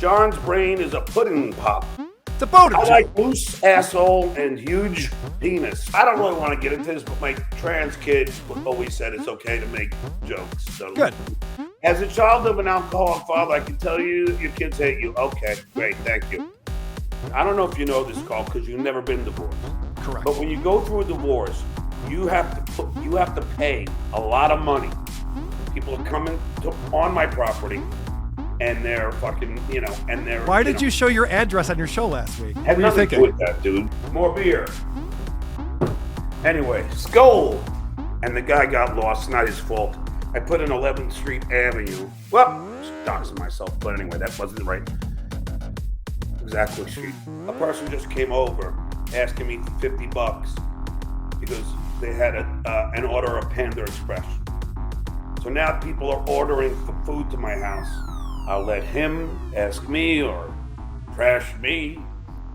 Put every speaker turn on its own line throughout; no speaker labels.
John's brain is a pudding pop.
It's a boat.
I like loose asshole and huge penis. I don't really want to get into this, but my trans kids always said it's okay to make jokes. So
good.
As a child of an alcoholic father, I can tell you your kids hate you. Okay, great, thank you. I don't know if you know this, Carl, because you've never been divorced.
Correct.
But when you go through a divorce, you have to pay a lot of money. People are coming on my property, and they're fucking, and they're.
Why did you show your address on your show last week?
Had nothing to do with that, dude. More beer. Anyway, Skull, and the guy got lost. Not his fault. I put in 11th Street Avenue. Well, doxing myself, but anyway, that wasn't the right exactly street. A person just came over asking me for $50 because they had an order of Panda Express. So now people are ordering food to my house. I'll let him ask me or trash me,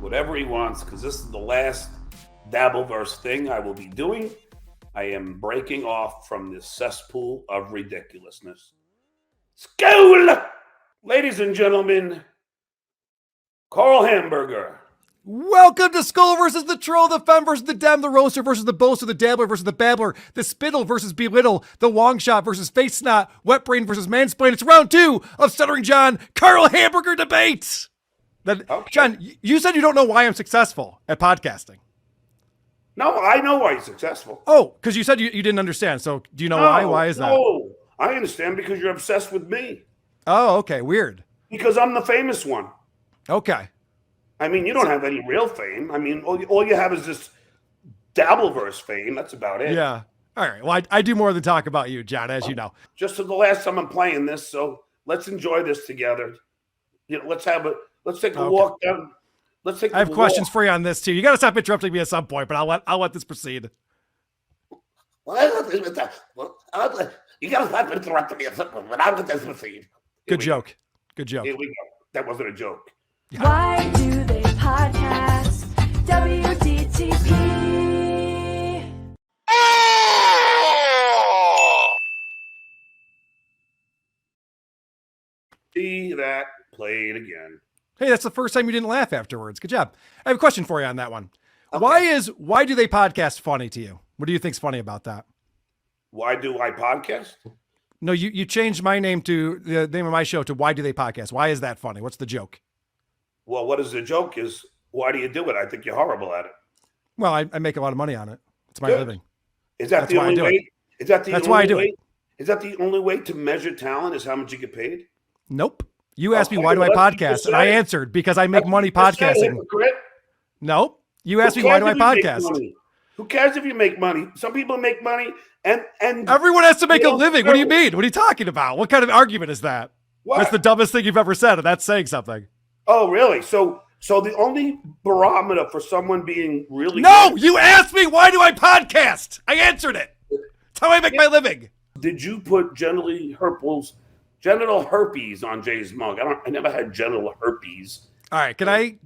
whatever he wants, because this is the last Dabbleverse thing I will be doing. I am breaking off from this cesspool of ridiculousness. School! Ladies and gentlemen, Karl Hamburger.
Welcome to Skull versus the Troll, the Femme versus the Dem, the Roaster versus the Boaster, the Dabbler versus the Babbler, the Spittle versus Belittle, the Wong Shot versus Face Snot, Wet Brain versus Mansplain. It's round 2 of Stuttering John, Karl Hamburger debate. Okay. John, you said you don't know why I'm successful at podcasting.
No, I know why he's successful.
Oh, because you said you didn't understand. So do you know why? Why is that?
No, I understand because you're obsessed with me.
Oh, okay. Weird.
Because I'm the famous one.
Okay.
I mean, you don't have any real fame. I mean, all you have is this Dabbleverse fame. That's about it.
Yeah. All right. Well, I do more than talk about you, John, as you know.
Just for the last time I'm playing this, so let's enjoy this together. Let's take a walk down.
I have questions for you on this too. You got to stop interrupting me at some point, but I'll let this proceed.
You got to stop interrupting me at some point, but I'll let this proceed.
Good joke. Good joke.
Here we go. That wasn't a joke.
Yeah.
Why do they podcast? WDTP.
See that played again.
Hey, that's the first time you didn't laugh afterwards. Good job. I have a question for you on that one.
Okay.
Why do they podcast funny to you? What do you think's funny about that?
Why do I podcast?
No, you changed my name to the name of my show to Why Do They Podcast? Why is that funny? What's the joke?
Well, what is the joke is, why do you do it? I think you're horrible at it.
Well, I make a lot of money on it. It's my living.
Is that the only way? That's
why I do it.
Is that the only way to measure talent is how much you get paid?
Nope. You asked me, why do I podcast? And I answered, because I make money podcasting. Nope. You asked me, why do I podcast?
Who cares if you make money? Some people make money and
everyone has to make a living. What do you mean? What are you talking about? What kind of argument is that?
What?
That's the dumbest thing you've ever said, and that's saying something.
Oh, really? So the only barometer for someone being really
No, you asked me, why do I podcast? I answered it. That's how I make my living.
Did you put genital herpes on Jay's mug? I never had genital herpes.
All right, can I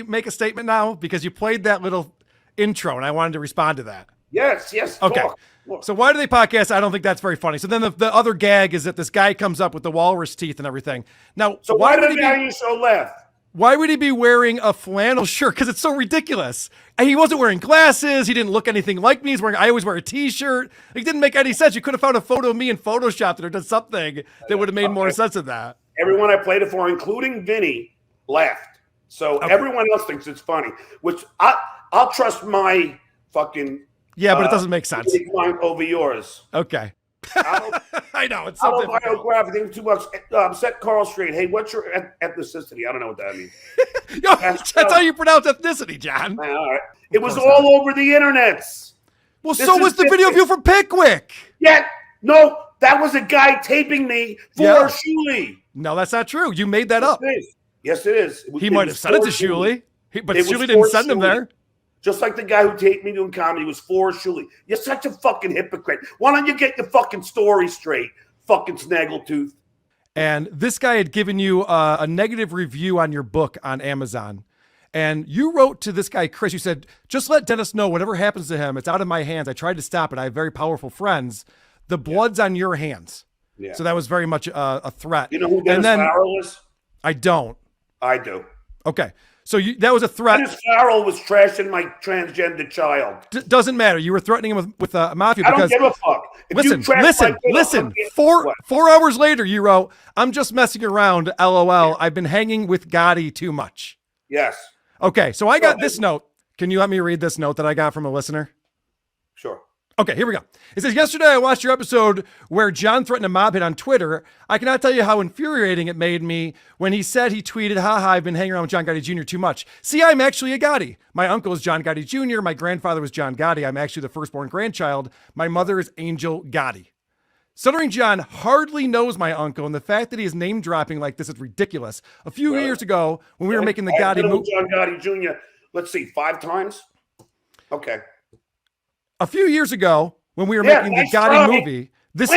make a statement now? Because you played that little intro and I wanted to respond to that.
Yes.
Okay.
Talk.
So why do they podcast? I don't think that's very funny. So then the other gag is that this guy comes up with the walrus teeth and everything. Now,
so why did the guy on your show laugh?
Why would he be wearing a flannel shirt? Because it's so ridiculous. And he wasn't wearing glasses. He didn't look anything like me. I always wear a t-shirt. It didn't make any sense. You could have found a photo of me in Photoshop or done something that would have made more sense than that.
Everyone I played it for, including Vinny, laughed. So everyone else thinks it's funny, which I'll trust my fucking...
Yeah, but it doesn't make sense.
Mine over yours.
Okay. I know, it's so difficult.
Biography, $2. Set Carl straight. Hey, what's your ethnicity? I don't know what that means.
That's how you pronounce ethnicity, John.
All right. It was all over the internet.
Well, so was the video of you from Pickwick.
Yeah, no, that was a guy taping me for Shuley.
No, that's not true. You made that up.
Yes, it is.
He might have sent it to Shuley, but Shuley didn't send him there.
Just like the guy who taped me doing comedy was for Shuley. You're such a fucking hypocrite. Why don't you get your fucking story straight, fucking snaggletooth?
And this guy had given you a negative review on your book on Amazon. And you wrote to this guy, Chris, you said, just let Dennis know whatever happens to him, it's out of my hands. I tried to stop it. I have very powerful friends. The blood's on your hands. Yeah. So that was very much a threat.
You know who Dennis Farrell is?
I don't.
I do.
Okay. So that was a threat.
Dennis Farrell was trashing my transgender child.
Doesn't matter. You were threatening him with mafia
I don't
because
give a fuck. If you trash my kid,
listen.
What?
4 hours later, you wrote, "I'm just messing around. LOL. I've been hanging with Gotti too much."
Yes.
Okay. So I got this note. Can you let me read this note that I got from a listener?
Sure.
Okay, here we go. It says, yesterday I watched your episode where John threatened a mob hit on Twitter. I cannot tell you how infuriating it made me when he said he tweeted, haha, I've been hanging around with John Gotti Jr. too much. See, I'm actually a Gotti. My uncle is John Gotti Jr. My grandfather was John Gotti. I'm actually the firstborn grandchild. My mother is Angel Gotti. Stuttering John hardly knows my uncle, and the fact that he is name dropping like this is ridiculous. A few years ago, when we were making the Gotti movie.
John Gotti Jr., let's see, 5 times? Okay.
A few years ago, when we were making the Gotti movie, this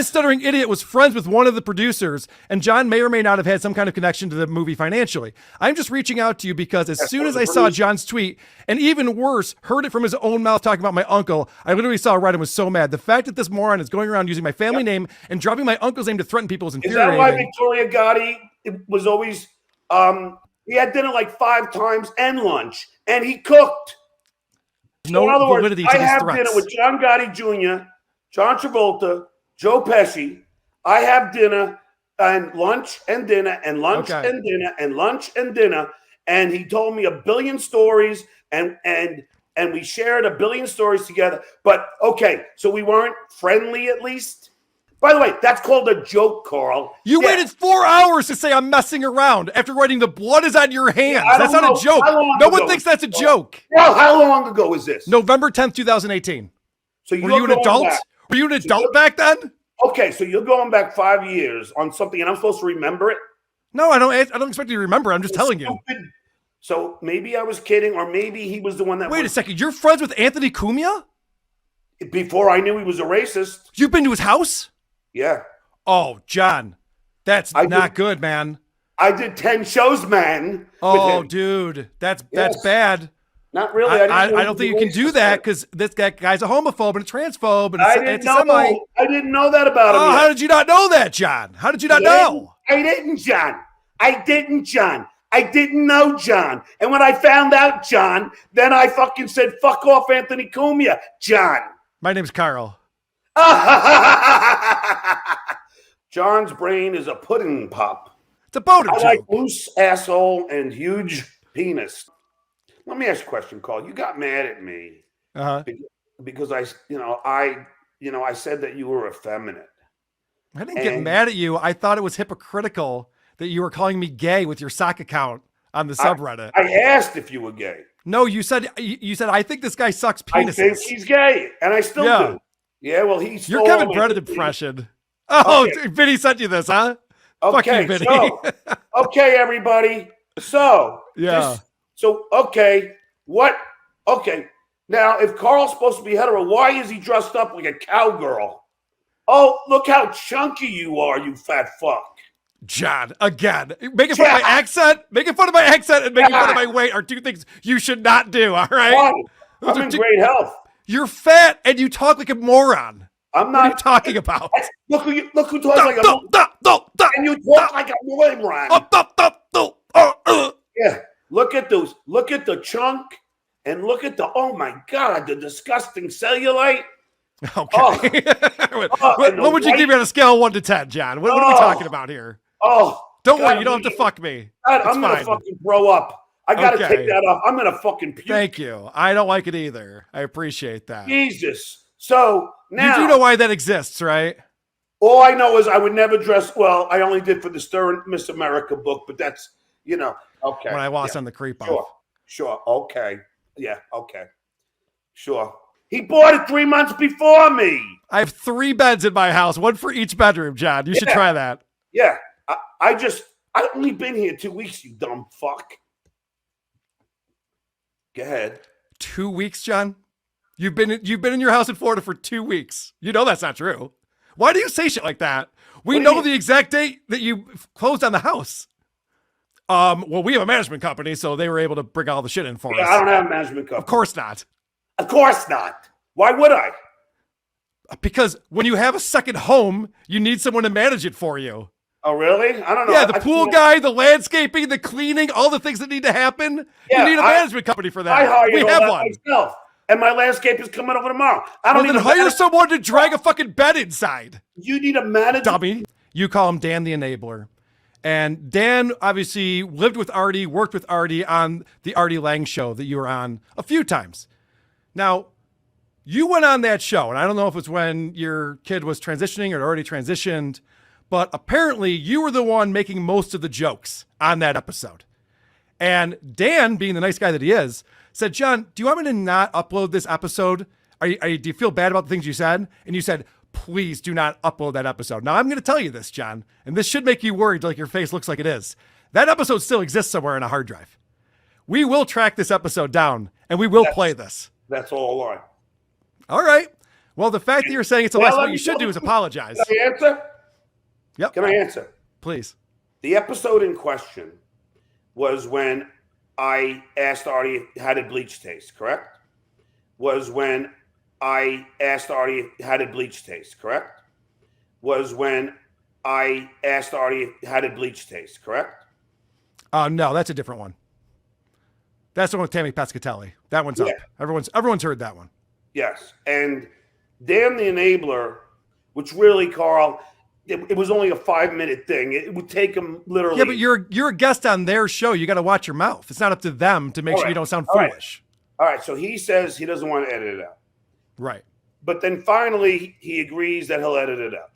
stuttering idiot was friends with one of the producers, and John may or may not have had some kind of connection to the movie financially. I'm just reaching out to you because as soon as I saw John's tweet, and even worse, heard it from his own mouth talking about my uncle, I literally saw it right and was so mad. The fact that this moron is going around using my family name and dropping my uncle's name to threaten people is infuriating.
Is that why Victoria Gotti was always, he had dinner like 5 times and lunch, and he cooked.
No
in other
validity
words,
to these
I have
threats.
dinner with John Gotti Jr., John Travolta, Joe Pesci. I have dinner and lunch and dinner and lunch and dinner and lunch and dinner. And he told me a billion stories and we shared a billion stories together. But okay, so we weren't friendly at least. By the way, that's called a joke, Carl.
You waited 4 hours to say I'm messing around after writing the blood is on your hands.
Yeah,
that's not a joke. No one thinks that's a joke.
Well, how long ago is this?
November 10th, 2018.
So
were you an adult?
Back.
Were you an adult back then?
Okay, so you're going back 5 years on something, and I'm supposed to remember it?
No, I don't expect you to remember. I'm just telling you.
So maybe I was kidding, or maybe he was the one that.
Wait a second. You're friends with Anthony Cumia?
Before I knew he was a racist.
You've been to his house?
Yeah.
Oh, John, that's not good, man.
I did 10 shows, man.
Oh, dude, that's bad.
Not really.
I don't think you can do that because this guy's a homophobe and a transphobe and
I didn't know that about him.
Oh, how did you not know that, John? How did you not know?
I didn't, John. I didn't know, John. And when I found out, John, then I fucking said, fuck off, Anthony Cumia, John.
My name's Karl.
John's brain is a pudding pop.
It's a boater joke.
I like loose asshole and huge penis. Let me ask you a question, Carl. You got mad at me because I said that you were effeminate.
I didn't get mad at you. I thought it was hypocritical that you were calling me gay with your sock account on the subreddit.
I asked if you were gay.
No, you said I think this guy sucks penises.
I think he's gay, and I still do. Yeah, well, he's
your Kevin Brennan impression. Oh, okay. Vinny sent you this, huh?
Okay,
fuck you, Vinny.
So, okay, everybody. So what? Okay, now if Carl's supposed to be hetero, why is he dressed up like a cowgirl? Oh, look how chunky you are, you fat fuck.
John, again, making fun of my accent, and making fun of my weight are two things you should not do. All right,
why? I'm in great health.
You're fat and you talk like a moron.
I'm not.
What are you talking about?
Look who talks like a moron. And you talk like a moron. Yeah. Look at those. Look at the chunk, and look at the. Oh my God, the disgusting cellulite.
Okay. What would you give me on a scale of 1 to 10, John? What are we talking about here?
Oh,
don't worry, you don't have to fuck me.
God, I'm gonna fucking throw up. I gotta take that off. I'm gonna fucking puke.
Thank you. I don't like it either. I appreciate that.
Jesus. So now
you do know why that exists, right?
All I know is I would never dress well. I only did for the Stern Miss America book, but that's okay.
When I lost on the creep off.
Sure. Okay. Yeah. Okay. Sure. He bought it 3 months before me.
I have 3 beds in my house, 1 for each bedroom, John. You should try that.
Yeah. I've only been here 2 weeks, you dumb fuck. Go ahead.
2 weeks, John? You've been in your house in Florida for 2 weeks. You know that's not true. Why do you say shit like that? We know the exact date that you closed on the house. Well, we have a management company, so they were able to bring all the shit in for us.
I don't have a management company.
Of course not.
Of course not. Why would I?
Because when you have a second home, you need someone to manage it for you.
Oh, really? I don't know.
Yeah, the
I
pool
can't-
guy, the landscaping, the cleaning, all the things that need to happen.
Yeah,
you need a management company for
I
that.
hired
We
all
have
that
one.
myself, and my landscape is coming over tomorrow. I don't
Well,
need
then
a
hire
manager.
someone to drag a fucking bed inside.
You need a manager.
Dummy. You call him Dan the Enabler. And Dan obviously lived with Artie, worked with Artie on the Artie Lang show that you were on a few times. Now, you went on that show, and I don't know if it's when your kid was transitioning or already transitioned, but apparently you were the one making most of the jokes on that episode. And Dan, being the nice guy that he is, said, John, do you want me to not upload this episode? Do you feel bad about the things you said? And you said, please do not upload that episode. Now, I'm going to tell you this, John, and this should make you worried like your face looks like it is. That episode still exists somewhere in a hard drive. We will track this episode down, and we will play this.
That's all I.
All right. Well, the fact that you're saying it's a
Well,
lesson,
let
what
me
you should
tell
do
you-
is apologize.
Can I answer?
Yep.
Can I answer?
Please.
The episode in question was when I asked Artie how did bleach taste, correct? Was when I asked Artie how did bleach taste, correct? Was when I asked Artie how did bleach taste, correct?
No, that's a different one. That's the one with Tammy Pescatelli. That one's up.
Yeah.
Everyone's heard that one.
Yes. And Damn the Enabler, which really, Carl, it was only a 5-minute thing. It would take him literally.
Yeah, but you're a guest on their show. You got to watch your mouth. It's not up to them to make
All
sure
right.
you don't sound
All right.
foolish.
All right. So he says he doesn't want to edit it out.
Right.
But then finally he agrees that he'll edit it out.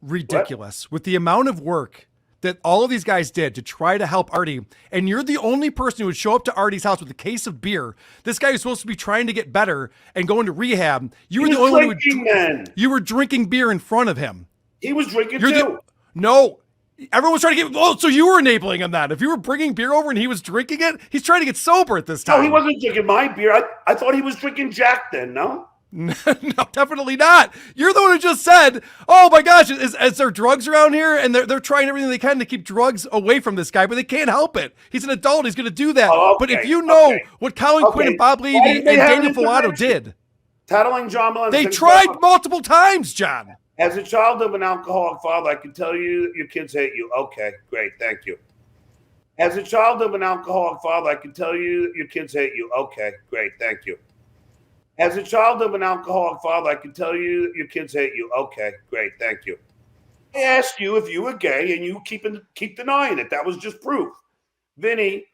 Ridiculous. With the amount of work that all of these guys did to try to help Artie, and you're the only person who would show up to Artie's house with a case of beer. This guy is supposed to be trying to get better and going to rehab. You were
He
the
was
only one who
drinking then.
you were drinking beer in front of him.
He was drinking
You're
too.
No. Everyone was trying to get. Oh, so you were enabling him that. If you were bringing beer over and he was drinking it, he's trying to get sober at this time.
No, he wasn't drinking my beer. I thought he was drinking Jack then, no?
No, definitely not. You're the one who just said, oh my gosh, is there drugs around here? And they're trying everything they can to keep drugs away from this guy, but they can't help it. He's an adult. He's going to do that.
Oh,
But if
okay,
you know
okay.
what Colin Quinn and Bob
Why
Levy
did
and
they have
Daniel
an
Filato
intervention?
did,
Tattling John Mullins.
they tried multiple times, John.
As a child of an alcoholic father, I can tell you your kids hate you. Okay, great, thank you. As a child of an alcoholic father, I can tell you your kids hate you. Okay, great, thank you. As a child of an alcoholic father, I can tell you your kids hate you. Okay, great, thank you. I asked you if you were gay, and you keep denying it. That was just proof. Vinny,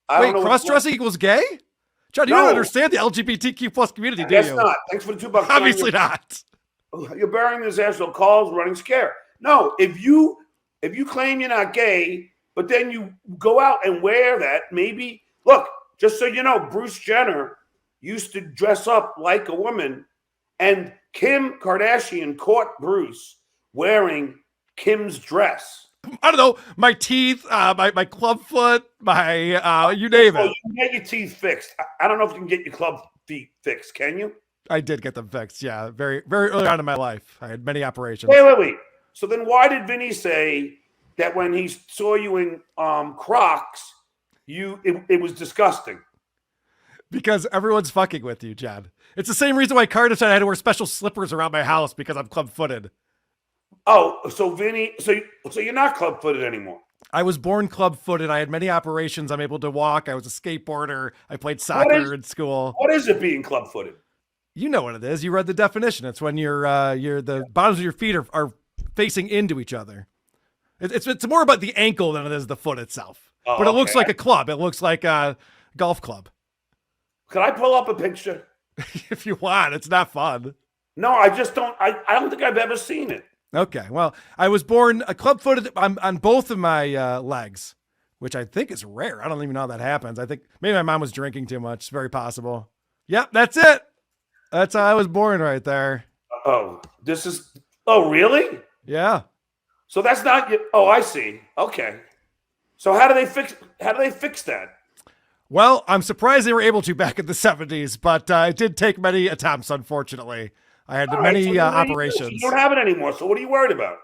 I
Wait,
don't know.
cross-dressing equals gay? John, you
No.
don't understand the LGBTQ plus community, do
Guess
you?
not. Thanks for the $2.
Obviously not.
You're burying this ass, so Carl's running scared. No, if you claim you're not gay, but then you go out and wear that, maybe look, just so you know, Bruce Jenner used to dress up like a woman, and Kim Kardashian caught Bruce wearing Kim's dress.
I don't know, my teeth, my club foot, my you name
So
it.
you can get your teeth fixed. I don't know if you can get your club feet fixed. Can you?
I did get them fixed. Yeah, very, very early on in my life. I had many operations.
Wait. So then why did Vinny say that when he saw you in Crocs, it was disgusting?
Because everyone's fucking with you, John. It's the same reason why Carter said I had to wear special slippers around my house because I'm club-footed.
Oh, so Vinny, so you're not club-footed anymore.
I was born club-footed. I had many operations. I'm able to walk. I was a skateboarder. I played soccer in school.
What is it being club-footed?
You know what it is. You read the definition. It's when you're the bottoms of your feet are facing into each other. It's more about the ankle than it is the foot itself.
Oh,
but it looks
okay.
like a club. It looks like a golf club.
Could I pull up a picture?
If you want, it's not fun.
No, I just don't. I don't think I've ever seen it.
Okay, well, I was born a club-footed on both of my legs, which I think is rare. I don't even know how that happens. I think maybe my mom was drinking too much. It's very possible. Yep, that's it. That's how I was born right there.
Oh, oh, really?
Yeah.
So that's not. Oh, I see. Okay. So how do they fix that?
Well, I'm surprised they were able to back in the 70s, but it did take many attempts, unfortunately. I had
All
many
right, so then
operations.
You don't have it anymore. So what are you worried about?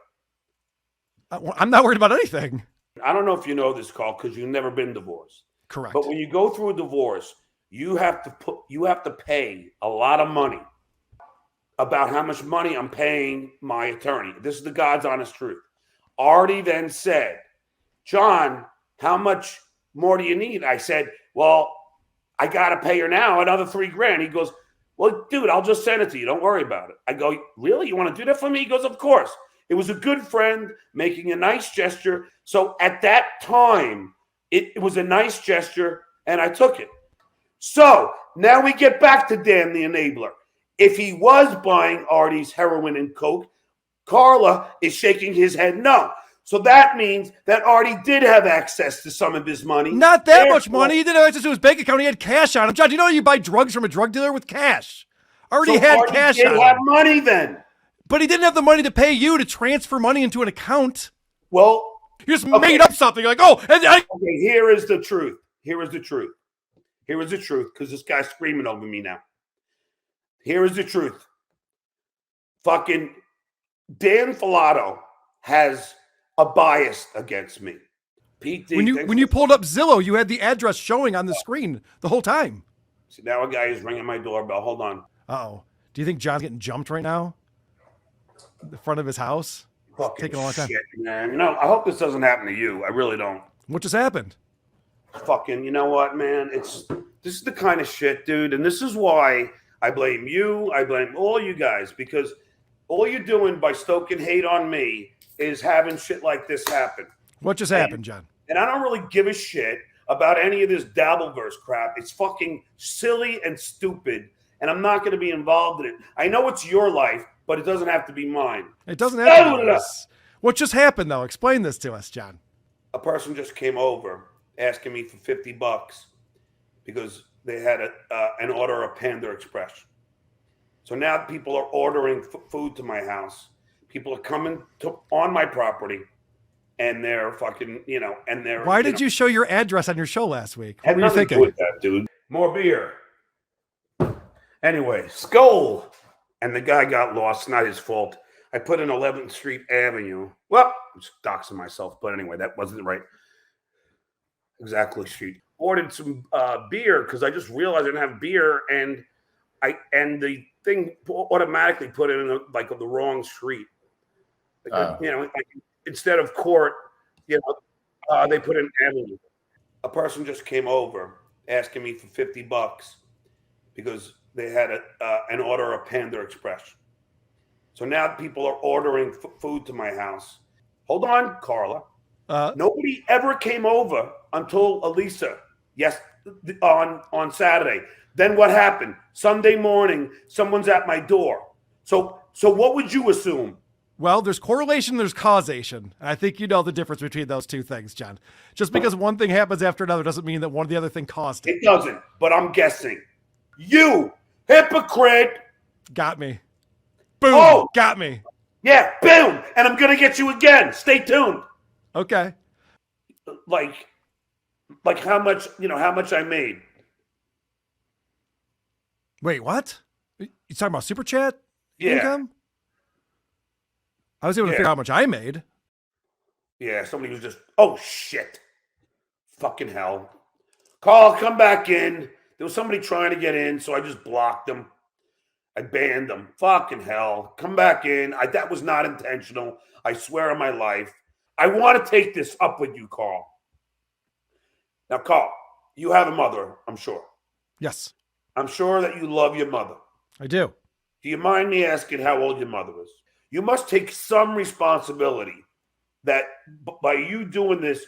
I'm not worried about anything.
I don't know if you know this, Carl, because you've never been divorced.
Correct.
But when you go through a divorce, you have to pay a lot of money. About how much money I'm paying my attorney. This is the God's honest truth. Artie then said, John, how much more do you need? I said, well, I got to pay her now another $3,000. He goes, well, dude, I'll just send it to you. Don't worry about it. I go, really? You want to do that for me? He goes, of course. It was a good friend making a nice gesture. So at that time, it was a nice gesture, and I took it. So now we get back to Dan the Enabler. If he was buying Artie's heroin and coke, Carla is shaking his head no. So that means that Artie did have access to some of his money.
Not that much money. He didn't have access to his bank account. He had cash on him. John, do you know you buy drugs from a drug dealer with cash? Artie had
Artie
cash
did
on
have
him.
money then.
But he didn't have the money to pay you to transfer money into an account.
Well,
You just made up something. You're like, oh,
okay, here is the truth. Here is the truth. Here is the truth, because this guy's screaming over me now. Here is the truth. Fucking Dan Filato has a bias against me. Pete D,
when you pulled up Zillow, you had the address showing on the screen the whole time.
See, now a guy is ringing my doorbell. Hold on.
Uh-oh. Do you think John's getting jumped right now? The front of his house?
Fucking
Taking a long time.
shit, man. You know, I hope this doesn't happen to you. I really don't.
What just happened?
Fucking, you know what, man? This is the kind of shit, dude. And this is why I blame you. I blame all you guys, because all you're doing by stoking hate on me is having shit like this happen.
What just happened, John?
And I don't really give a shit about any of this Dabbleverse crap. It's fucking silly and stupid, and I'm not going to be involved in it. I know it's your life, but it doesn't have to be mine.
It doesn't have to be this. What just happened, though? Explain this to us, John.
A person just came over asking me for $50 because they had an order of Panda Express. So now people are ordering food to my house. People are coming on my property, and they're fucking, you know, and they're.
Why did you show your address on your show last week? What
Had
were you
nothing to do
thinking?
with that, dude. More beer. Anyway, Skull. And the guy got lost. Not his fault. I put in 11th Street Avenue. Well, I'm just doxing myself. But anyway, that wasn't the right exactly street. Ordered some beer because I just realized I didn't have beer. And the thing automatically put it in the wrong street. You know, like instead of court, you know, they put in avenue. A person just came over asking me for $50 because they had an order of Panda Express. So now people are ordering food to my house. Hold on, Carla. Nobody ever came over until Elisa. Yes, on Saturday. Then what happened? Sunday morning, someone's at my door. So what would you assume?
Well, there's correlation, there's causation. And I think you know the difference between those two things, John. Just because one thing happens after another doesn't mean that one or the other thing caused it.
It doesn't, but I'm guessing. You, hypocrite.
Got me. Boom.
Oh.
Got me.
Yeah, boom. And I'm going to get you again. Stay tuned.
Okay.
Like how much I made.
Wait, what? You talking about Super Chat
Yeah.
income? I was able to figure out how much I made.
Yeah, somebody was just, oh, shit. Fucking hell. Carl, come back in. There was somebody trying to get in, so I just blocked them. I banned them. Fucking hell. Come back in. That was not intentional. I swear on my life. I want to take this up with you, Carl. Now, Carl, you have a mother, I'm sure.
Yes,
I'm sure that you love your mother.
I do.
Do you mind me asking how old your mother is? You must take some responsibility that by you doing this,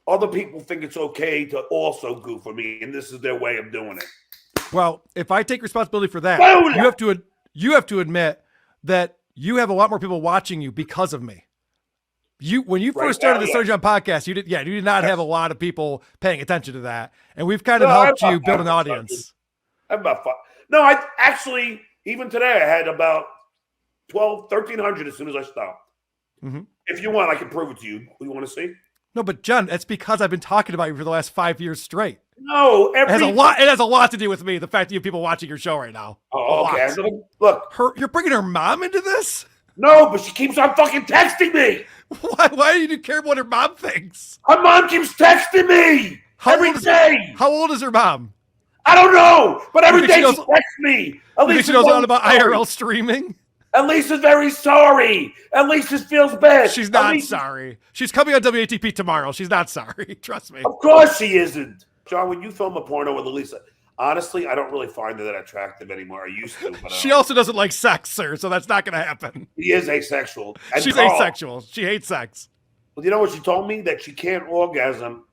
other people think it's okay to also goof on me, and this is their way of doing it.
Well, if I take responsibility for that,
Boom!
you have to admit that you have a lot more people watching you because of me. When you first started the Stuttering John podcast, you did not have a lot of people paying attention to that, and we've kind of helped you build an audience.
I have about 5. No, I actually, even today, I had about 1,300 as soon as I stopped.
Mm-hmm.
If you want, I can prove it to you. You want to see?
No, but John, that's because I've been talking about you for the last 5 years straight.
No,
It has a lot to do with me. The fact that you have people watching your show right now.
Oh, okay. Look.
You're bringing her mom into this?
No, but she keeps on fucking texting me.
Why do you care what her mom thinks?
Her mom keeps texting me every day.
How old is her mom?
I don't know, but every day she texts me.
You think she knows all about IRL streaming?
And Lisa's very sorry. And Lisa feels bad.
She's not sorry. She's coming on WATP tomorrow. She's not sorry. Trust me.
Of course she isn't. John, when you film a porno with Lisa, honestly, I don't really find her that attractive anymore. I used to. But,
she also doesn't like sex, sir, so that's not going to happen.
He is asexual. And
She's
Karl,
asexual. She hates sex.
Well, you know what she told me? That she can't orgasm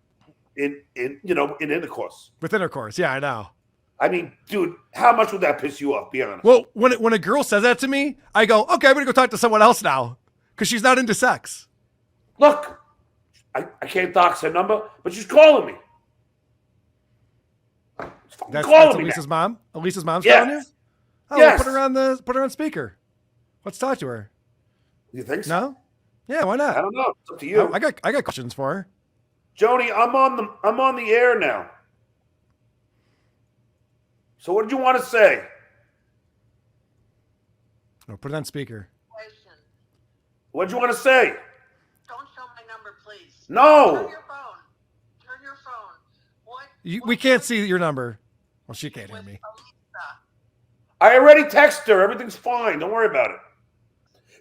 in intercourse.
With intercourse, yeah, I know.
I mean, dude, how much would that piss you off? Be honest.
Well, when a girl says that to me, I go, okay, I'm going to go talk to someone else now because she's not into sex.
Look, I can't dox her number, but she's calling me.
That's
calling me
Elisa's
now.
mom? Elisa's mom's
Yes.
calling you? Oh,
Yes.
well, put her on speaker. Let's talk to her.
You think so?
No? Yeah, why not?
I don't know. It's up to you.
I got questions for her.
Joni, I'm on the air now. So what did you want to say?
Oh, put it on speaker.
Question.
What did you want to say?
Don't show my number, please.
No.
Turn your phone. Turn your phone. What?
We can't see your number. Well, she can't hear
with
me.
Elisa?
I already texted her. Everything's fine. Don't worry about it.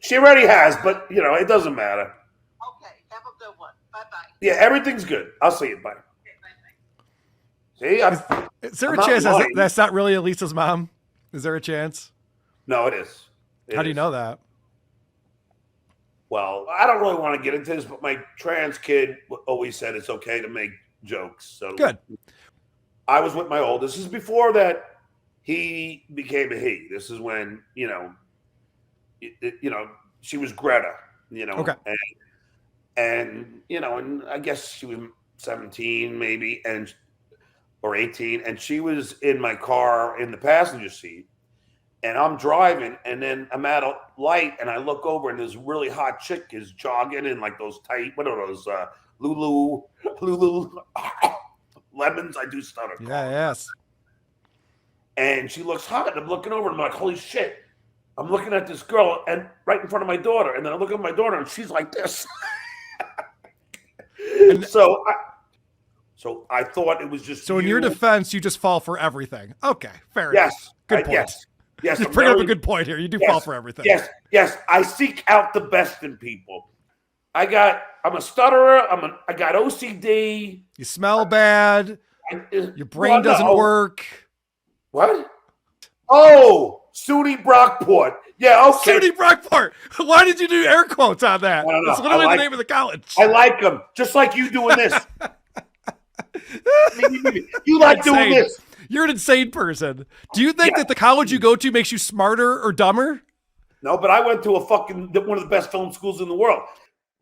She already has, but, it doesn't matter.
Okay. Have a good one. Bye-bye.
Yeah, everything's good. I'll see you. Bye. See?
Is there
I'm
a
not
chance
lying.
that's not really Elisa's mom? Is there a chance?
No, it is.
How do you know that?
Well, I don't really want to get into this, but my trans kid always said it's okay to make jokes. So
Good.
I was with my oldest. This is before that he became a he. This is when, she was Greta,
Okay.
and I guess she was 17 maybe, or 18, and she was in my car in the passenger seat, and I'm driving, and then I'm at a light, and I look over, and this really hot chick is jogging in like those tight, what are those, Lulu lemons? I do stutter.
Yeah, yes.
And she looks hot, and I'm looking over, and I'm like, holy shit. I'm looking at this girl, and right in front of my daughter, and then I look at my daughter, and she's like this. So I thought it was just.
So in your defense, you just fall for everything. Okay, fair
Yes.
enough. Good point.
Yes.
You
I'm
bring up a
very-
good point here. You do
Yes,
fall for everything.
Yes. I seek out the best in people. I'm a stutterer. I got OCD.
You smell bad. Your brain doesn't work.
What? Oh, SUNY Brockport. Yeah, okay.
SUNY Brockport. Why did you do air quotes on that?
I don't know.
That's literally
I like-
the name of the college.
I like them, just like you doing this. You like doing
Insane.
this.
You're an insane person. Do you think
Yeah.
that the college you go to makes you smarter or dumber?
No, but I went to one of the best film schools in the world.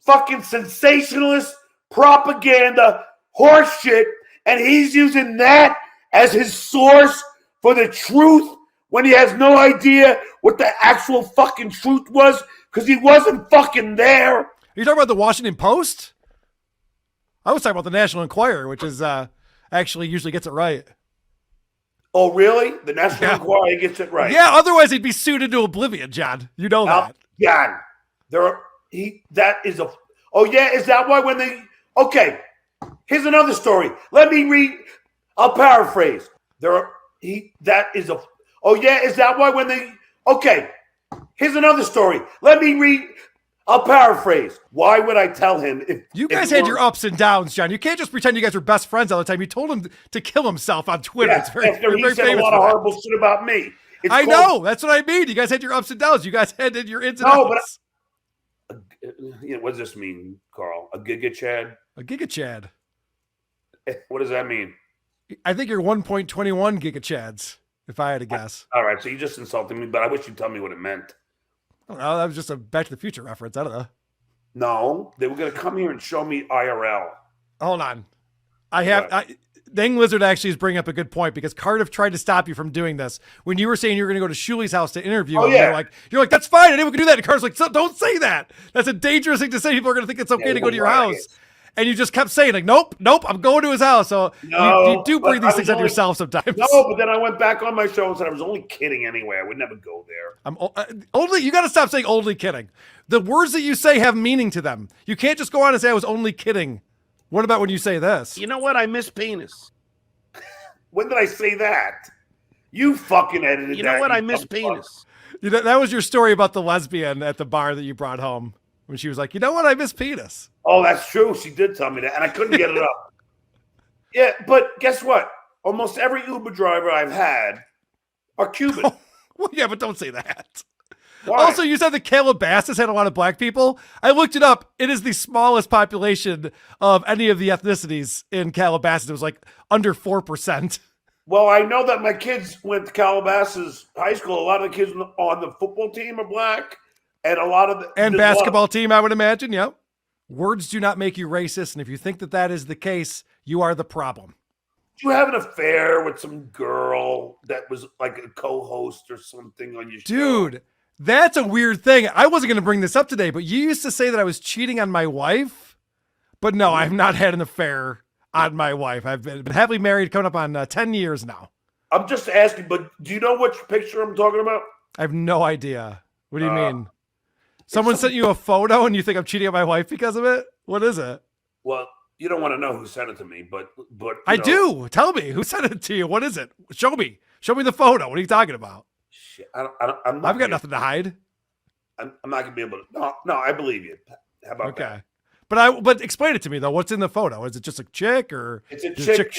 Fucking sensationalist propaganda, horse shit, and he's using that as his source for the truth when he has no idea what the actual fucking truth was because he wasn't fucking there.
Are you talking about the Washington Post? I was talking about the National Enquirer, which is actually usually gets it right.
Oh, really? The National
Yeah.
Enquirer gets it right.
Yeah, otherwise he'd be sued into oblivion, John. You know that.
John, is that why when they, okay, here's another story. Let me read, I'll paraphrase. Is that why when they, okay, here's another story. Let me read, I'll paraphrase. Why would I tell him if
You
if
guys
it
had
were-
your ups and downs, John. You can't just pretend you guys were best friends all the time. You told him to kill himself on Twitter.
Yes,
It's very,
after
you're
he
very
said a
famous
lot
for
of
that.
horrible shit about me. It's
I
called-
know. That's what I mean. You guys had your ups and downs. You guys had your ins and
No, but
outs.
What does this mean, Carl? A giga Chad?
A giga Chad.
What does that mean?
I think you're 1.21 giga Chads, if I had to guess.
All right, so you just insulted me, but I wish you'd tell me what it meant.
I don't know. That was just a Back to the Future reference. I don't know.
No, they were going to come here and show me IRL.
Hold on. Dang Lizard actually is bringing up a good point because Cardiff tried to stop you from doing this. When you were saying you were going to go to Shuli's house to interview him,
yeah.
you're like, that's fine. Anyone can do that. And Cardiff's like, so, don't say that. That's a dangerous thing to say. People are going to think it's okay to go to your
right.
house. And you just kept saying like, nope, I'm going to his house. So
No,
you do
but
bring
I
these things
was
on yourself sometimes.
No, but then I went back on my show and said I was only kidding anyway. I would never go there.
You got to stop saying only kidding. The words that you say have meaning to them. You can't just go on and say I was only kidding. What about when you say this?
You know what? I miss penis. When did I say that? You fucking edited that.
You know what? I
you
miss
dumb
penis.
You know, that was your story about the lesbian at the bar that you brought home when she was like, you know what? I miss penis.
Oh, that's true. She did tell me that, and I couldn't get it up. Yeah, but guess what? Almost every Uber driver I've had are Cuban.
Well, yeah, but don't say that.
Why?
Also, you said that Calabasas had a lot of black people. I looked it up. It is the smallest population of any of the ethnicities in Calabasas. It was like under 4%.
Well, I know that my kids went to Calabasas High School. A lot of the kids on the football team are black, and a lot of the
And basketball team, I would imagine. Yep. Words do not make you racist. And if you think that that is the case, you are the problem.
Did you have an affair with some girl that was like a co-host or something on your show?
Dude, that's a weird thing. I wasn't going to bring this up today, but you used to say that I was cheating on my wife. But no, I have not had an affair on my wife. I've been happily married, coming up on 10 years now.
I'm just asking, but do you know which picture I'm talking about?
I have no idea. What do you mean? Someone sent you a photo and you think I'm cheating on my wife because of it? What is it?
Well, you don't want to know who sent it to me, but
I do. Tell me. Who sent it to you? What is it? Show me. Show me the photo. What are you talking about?
Shit, I'm not
I've got nothing to hide.
I'm not gonna be able to. No, I believe you. How about that?
Okay. But explain it to me though. What's in the photo? Is it just a chick or
It's a
the
chick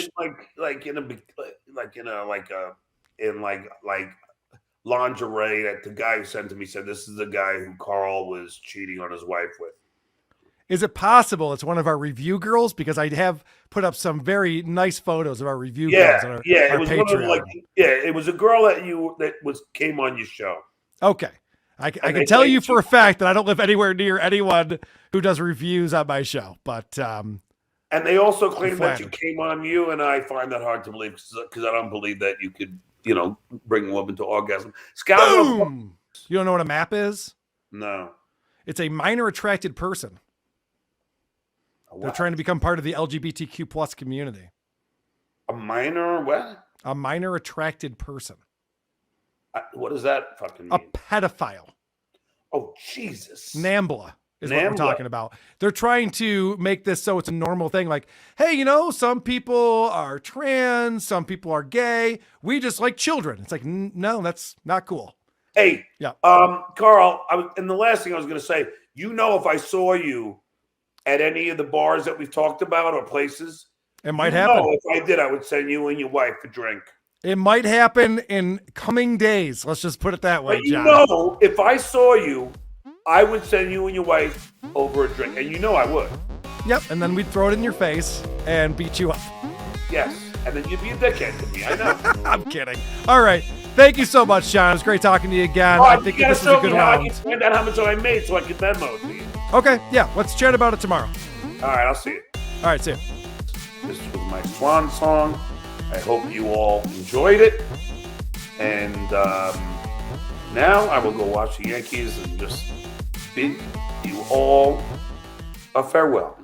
in lingerie that the guy who sent to me said this is the guy who Karl was cheating on his wife with.
Is it possible it's one of our review girls? Because I have put up some very nice photos of our review girls on our
it was
Patreon.
one of it was a girl that came on your show.
Okay. I can tell you for a fact that I don't live anywhere near anyone who does reviews on my show, but
and they also claim that you came on you, and I find that hard to believe because I don't believe that you could, bring a woman to orgasm.
Boom! You don't know what a MAP is?
No.
It's a minor attracted person. They're trying to become part of the LGBTQ plus community.
A minor what?
A minor attracted person.
What does that fucking mean?
A pedophile.
Oh, Jesus.
NAMBLA is what we're talking about. They're trying to make this so it's a normal thing. Like, hey, some people are trans, some people are gay. We just like children. It's like, no, that's not cool.
Hey,
yeah.
Karl, and the last thing I was going to say, if I saw you at any of the bars that we've talked about or places,
it might happen.
If I did, I would send you and your wife a drink.
It might happen in coming days. Let's just put it that way, John.
If I saw you, I would send you and your wife over a drink, and I would.
Yep, and then we'd throw it in your face and beat you up.
Yes, and then you'd be a dickhead to me. I know.
I'm kidding. All right. Thank you so much, John. It's great talking to you again. I think this is a good round.
I can find out how much I made so I can Venmo to you.
Okay, yeah. Let's chat about it tomorrow.
All right, I'll see you.
All right, see you.
This was my swan song. I hope you all enjoyed it. And now I will go watch the Yankees and just bid you all a farewell.